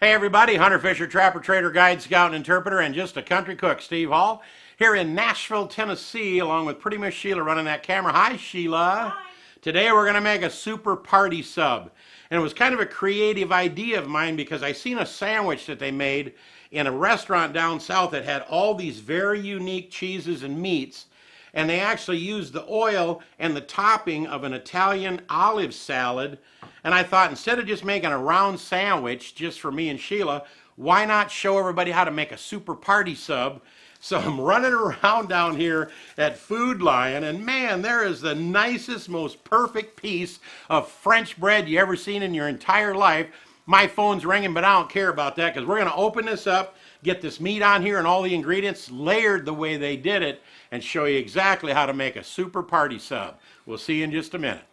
Hey everybody, Hunter Fisher, Trapper, Trader, Guide, Scout, and Interpreter, and just a country cook, Steve Hall, here in Nashville, Tennessee, along with Pretty Miss Sheila running that camera. Hi, Sheila. Hi. Today we're going to make a super party sub. And it was kind of a creative idea of mine because I seen a sandwich that they made in a restaurant down south that had all these very unique cheeses and meats. And they actually used the oil and the topping of an Italian olive salad. And I thought, instead of just making a round sandwich just for me and Sheila, why not show everybody how to make a super party sub? So I'm running around down here at Food Lion, and man, there is the nicest, most perfect piece of French bread you ever seen in your entire life. My phone's ringing, but I don't care about that because we're going to open this up, get this meat on here and all the ingredients layered the way they did it, and show you exactly how to make a super party sub. We'll see you in just a minute.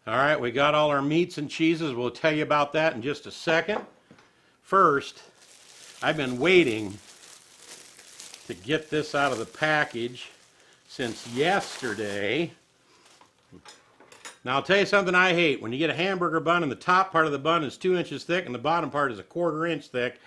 All right, we got all our meats and cheeses. We'll tell you about that in just a second. First, I've been waiting to get this out of the package since yesterday. Now I'll tell you something I hate. When you get a hamburger bun and the top part of the bun is 2 inches thick and the bottom part is a 1/4 inch thick,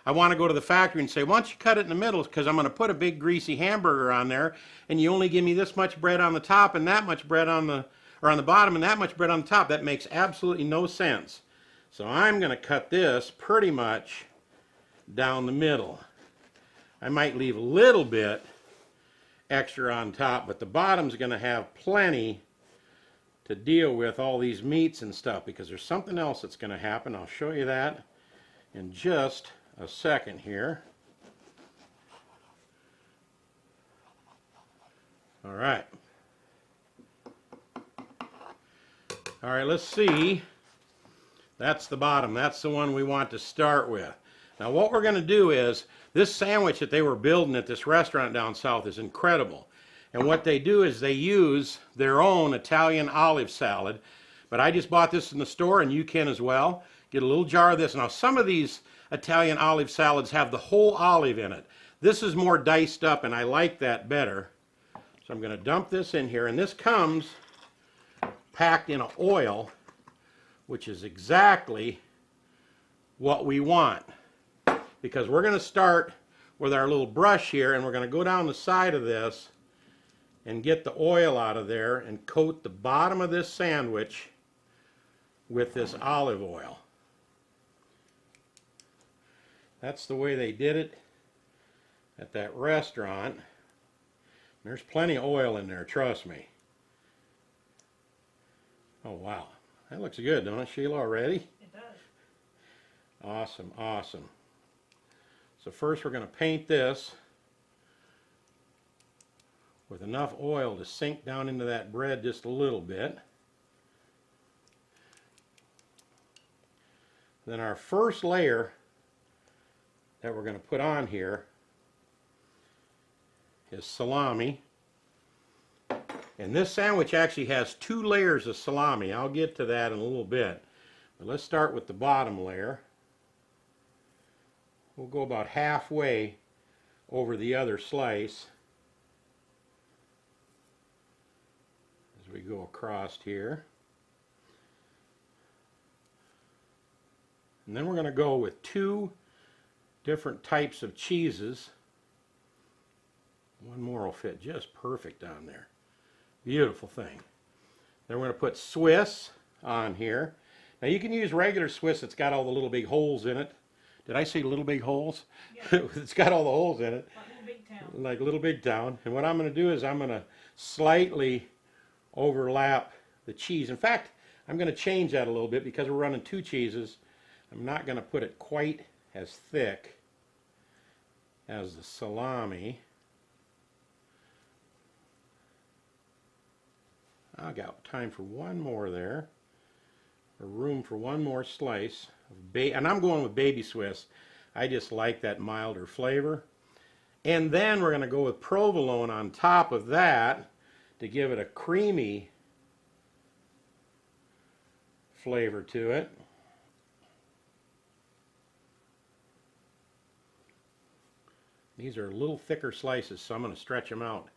I want to go to the factory and say, why don't you cut it in the middle, because I'm going to put a big greasy hamburger on there, and you only give me this much bread on the top and that much bread on the bottom and that much bread on the top. That makes absolutely no sense. So I'm going to cut this pretty much down the middle. I might leave a little bit extra on top, but the bottom's going to have plenty to deal with all these meats and stuff, because there's something else that's going to happen. I'll show you that in just a second here. All right. All right, let's see. That's the bottom. That's the one we want to start with. Now what we're going to do is, this sandwich that they were building at this restaurant down south is incredible. And what they do is they use their own Italian olive salad. But I just bought this in the store, and you can as well. Get a little jar of this. Now some of these Italian olive salads have the whole olive in it. This is more diced up, and I like that better. So I'm going to dump this in here. And this comes packed in oil, which is exactly what we want. Because we're going to start with our little brush here, and we're going to go down the side of this and get the oil out of there and coat the bottom of this sandwich with this olive oil. That's the way they did it at that restaurant. There's plenty of oil in there, trust me. Oh wow, that looks good, don't it, Sheila, already? It does. Awesome, awesome. So first we're going to paint this with enough oil to sink down into that bread just a little bit. Then our first layer that we're going to put on here is salami. And this sandwich actually has 2 layers of salami. I'll get to that in a little bit. But let's start with the bottom layer. We'll go about halfway over the other slice as we go across here. And then we're going to go with 2 different types of cheeses. One more will fit just perfect on there. Beautiful thing. Then we're going to put Swiss on here. Now you can use regular Swiss that's got all the little big holes in it. Did I say little big holes? Yeah. It's got all the holes in it. Like Little Big Town. Like Little Big Town. And what I'm going to do is I'm going to slightly overlap the cheese. In fact, I'm going to change that a little bit because we're running 2 cheeses. I'm not going to put it quite as thick as the salami. I got time for one more there. Or room for one more slice. And I'm going with baby Swiss. I just like that milder flavor. And then we're going to go with provolone on top of that to give it a creamy flavor to it. These are a little thicker slices, so I'm going to stretch them out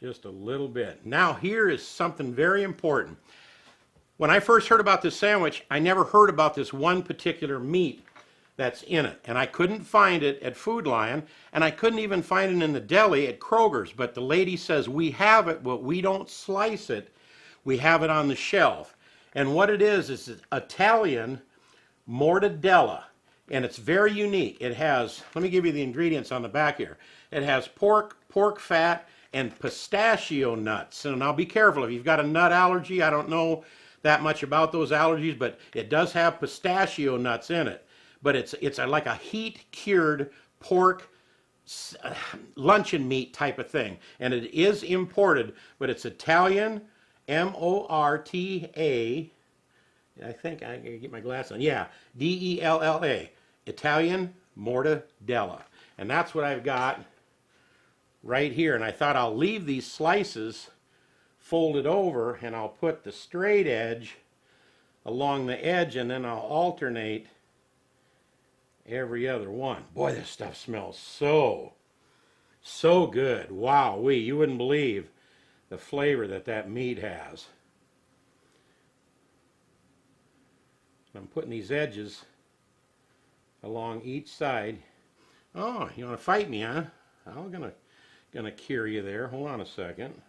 just a little bit. Now here is something very important. When I first heard about this sandwich, I never heard about this one particular meat that's in it. And I couldn't find it at Food Lion, and I couldn't even find it in the deli at Kroger's. But the lady says, we have it, but we don't slice it. We have it on the shelf. And what it is Italian Mortadella. And it's very unique. It has, let me give you the ingredients on the back here. It has pork, pork fat, and pistachio nuts. So now be careful. If you've got a nut allergy, I don't know that much about those allergies, but it does have pistachio nuts in it. But it's like a heat-cured pork luncheon meat type of thing. And it is imported, but it's Italian, M-O-R-T-A, I think I can get my glasses on. Yeah, D-E-L-L-A, Italian Mortadella. And that's what I've got right here. And I thought I'll leave these slices folded over, and I'll put the straight edge along the edge, and then I'll alternate every other one. Boy, this stuff smells so good. Wowee, you wouldn't believe the flavor that meat has. I'm putting these edges along each side. Oh, you want to fight me, huh? I'm gonna cure you there. Hold on a second.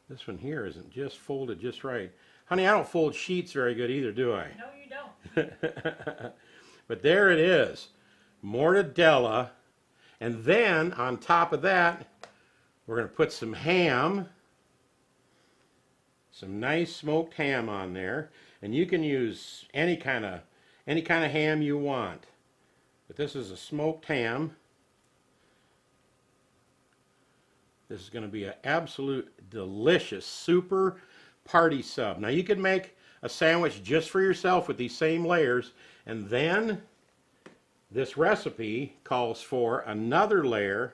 This one here isn't just folded just right. Honey, I don't fold sheets very good either, do I? No, you don't. But there it is. Mortadella. And then on top of that, we're going to put some ham. Some nice smoked ham on there. And you can use any kind of ham you want. But this is a smoked ham. This is going to be an absolute delicious super party sub. Now you can make a sandwich just for yourself with these same layers, and then this recipe calls for another layer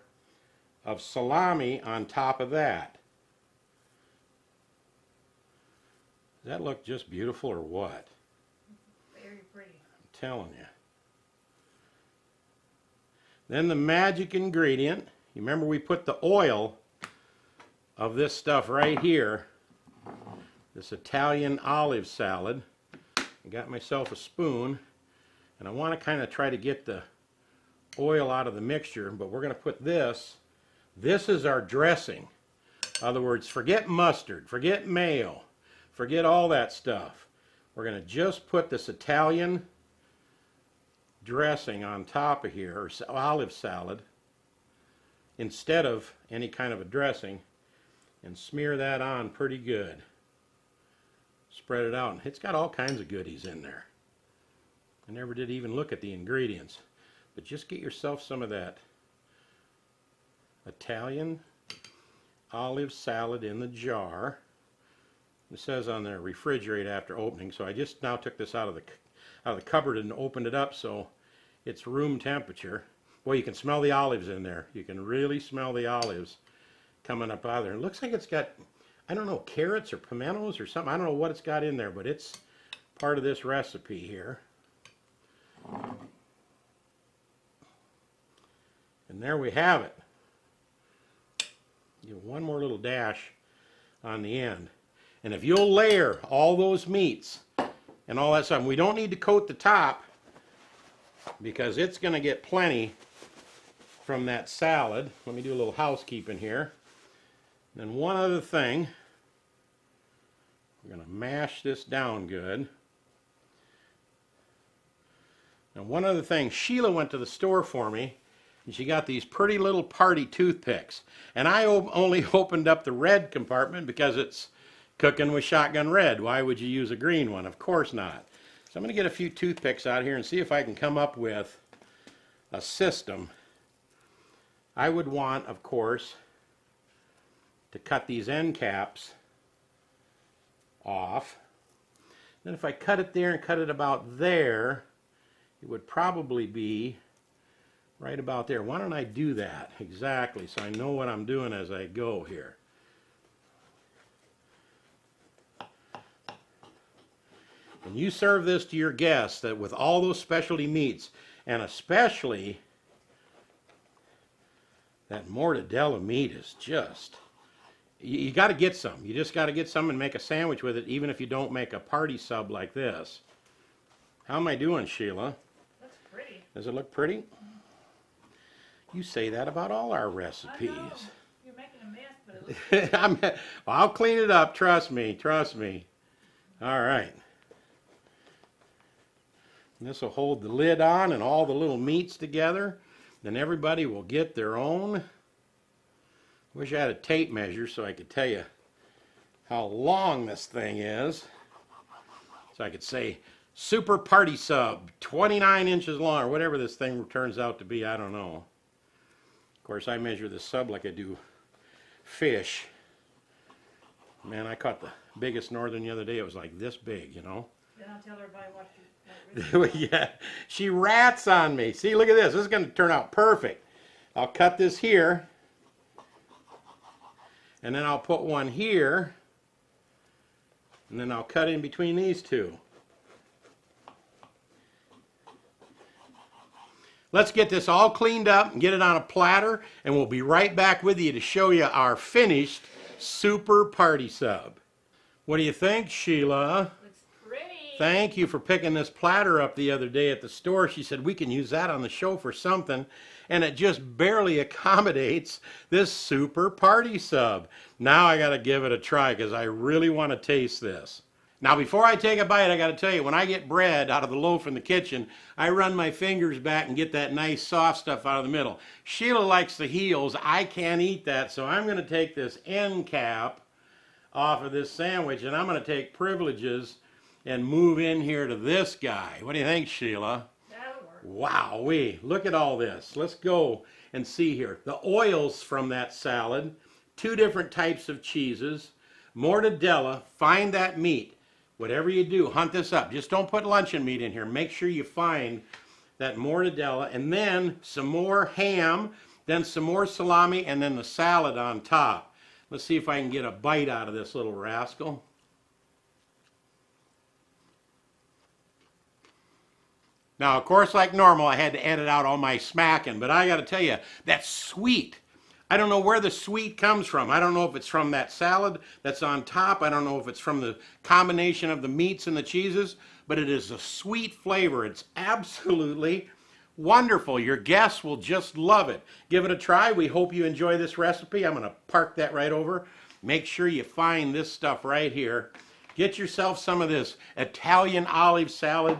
of salami on top of that. Does that look just beautiful or what? Very pretty. I'm telling you. Then the magic ingredient. You remember we put the oil of this stuff right here. This Italian olive salad. I got myself a spoon, and I want to kind of try to get the oil out of the mixture, but we're going to put this. This is our dressing. In other words, forget mustard, forget mayo, forget all that stuff. We're going to just put this Italian dressing on top of here, or olive salad, instead of any kind of a dressing, and smear that on pretty good. Spread it out, and it's got all kinds of goodies in there. I never did even look at the ingredients, but just get yourself some of that Italian olive salad in the jar. It says on there, refrigerate after opening, so I just now took this out of the cupboard and opened it up, so it's room temperature. Boy, you can smell the olives in there. You can really smell the olives coming up out of there. It looks like it's got, I don't know, carrots or pimentos or something. I don't know what it's got in there, but it's part of this recipe here. And there we have it. Give one more little dash on the end. And if you'll layer all those meats and all that stuff, we don't need to coat the top because it's going to get plenty from that salad. Let me do a little housekeeping here. And then one other thing. We're going to mash this down good. Now one other thing, Sheila went to the store for me and she got these pretty little party toothpicks. And I only opened up the red compartment because it's cooking with shotgun red. Why would you use a green one? Of course not. So I'm going to get a few toothpicks out here and see if I can come up with a system. I would want, of course, to cut these end caps off. Then if I cut it there and cut it about there, it would probably be right about there. Why don't I do that exactly so I know what I'm doing as I go here. And you serve this to your guests that with all those specialty meats, and especially that mortadella meat is just You got to get some. You just got to get some and make a sandwich with it, even if you don't make a party sub like this. How am I doing, Sheila? Looks pretty. Does it look pretty? You say that about all our I recipes. know. You're making a mess, but it looks Well, I'll clean it up. Trust me. Trust me. All right. This will hold the lid on and all the little meats together. Then everybody will get their own. Wish I had a tape measure so I could tell you how long this thing is. So I could say super party sub, 29 inches long, or whatever this thing turns out to be. I don't know. Of course, I measure the sub like I do fish. Man, I caught the biggest northern the other day. It was like this big, you know. Then I'll tell everybody what you Yeah, she rats on me. See, look at this. This is going to turn out perfect. I'll cut this here. And then I'll put one here. And then I'll cut in between these two. Let's get this all cleaned up and get it on a platter. And we'll be right back with you to show you our finished super party sub. What do you think, Sheila? looks pretty. Thank you for picking this platter up the other day at the store. She said we can use that on the show for something. And it just barely accommodates this super party sub. Now I got to give it a try because I really want to taste this. Now before I take a bite, I got to tell you, when I get bread out of the loaf in the kitchen, I run my fingers back and get that nice soft stuff out of the middle. Sheila likes the heels. I can't eat that, so I'm going to take this end cap off of this sandwich and I'm going to take privileges and move in here to this guy. What do you think, Sheila? That'll work. Wowee, look at all this. Let's go and see here. The oils from that salad, 2 different types of cheeses, mortadella, find that meat. Whatever you do, hunt this up. Just don't put luncheon meat in here. Make sure you find that mortadella, and then some more ham, then some more salami, and then the salad on top. Let's see if I can get a bite out of this little rascal. Now, of course, like normal, I had to edit out all my smacking, but I got to tell you, that's sweet. I don't know where the sweet comes from. I don't know if it's from that salad that's on top. I don't know if it's from the combination of the meats and the cheeses, but it is a sweet flavor. It's absolutely wonderful. Your guests will just love it. Give it a try. We hope you enjoy this recipe. I'm going to park that right over. Make sure you find this stuff right here. Get yourself some of this Italian olive salad.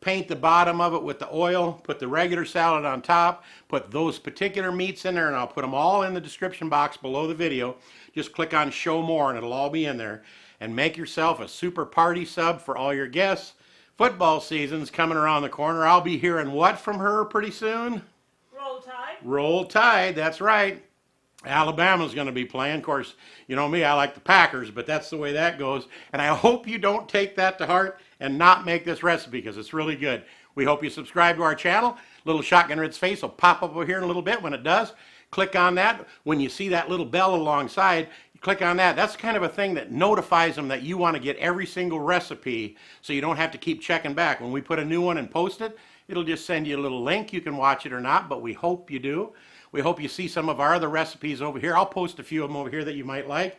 Paint the bottom of it with the oil, put the regular salad on top, put those particular meats in there, and I'll put them all in the description box below the video. Just click on show more and it'll all be in there. And make yourself a super party sub for all your guests. Football season's coming around the corner. I'll be hearing what from her pretty soon? Roll Tide. Roll Tide, that's right. Alabama's going to be playing. Of course, you know me, I like the Packers, but that's the way that goes. And I hope you don't take that to heart and not make this recipe because it's really good. We hope you subscribe to our channel. Little Shotgun Red's face will pop up over here in a little bit. When it does, click on that. When you see that little bell alongside, you click on that. That's kind of a thing that notifies them that you want to get every single recipe so you don't have to keep checking back. When we put a new one and post it, it'll just send you a little link. You can watch it or not, but we hope you do. We hope you see some of our other recipes over here. I'll post a few of them over here that you might like,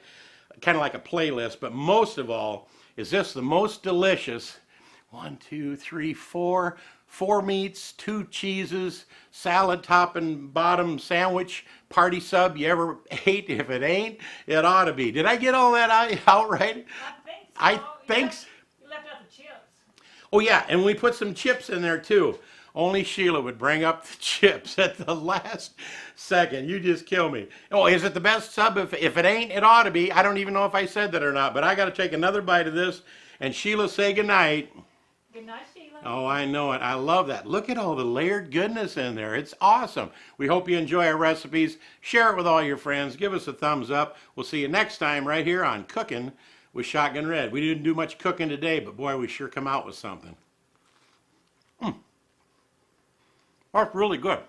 kind of like a playlist. But most of all, is this the most delicious, 1, 2, 3, 4 meats, 2 cheeses, salad top and bottom sandwich, party sub you ever ate? If it ain't, it ought to be. Did I get all that out right? I think so. I think You left out the chips. Oh yeah, and we put some chips in there too. Only Sheila would bring up the chips at the last second. You just kill me. Oh, is it the best sub? If it ain't, it ought to be. I don't even know if I said that or not, but I got to take another bite of this. And Sheila, say goodnight. Good night, Sheila. Oh, I know it. I love that. Look at all the layered goodness in there. It's awesome. We hope you enjoy our recipes. Share it with all your friends. Give us a thumbs up. We'll see you next time right here on Cooking with Shotgun Red. We didn't do much cooking today, but boy, we sure come out with something. That's really good.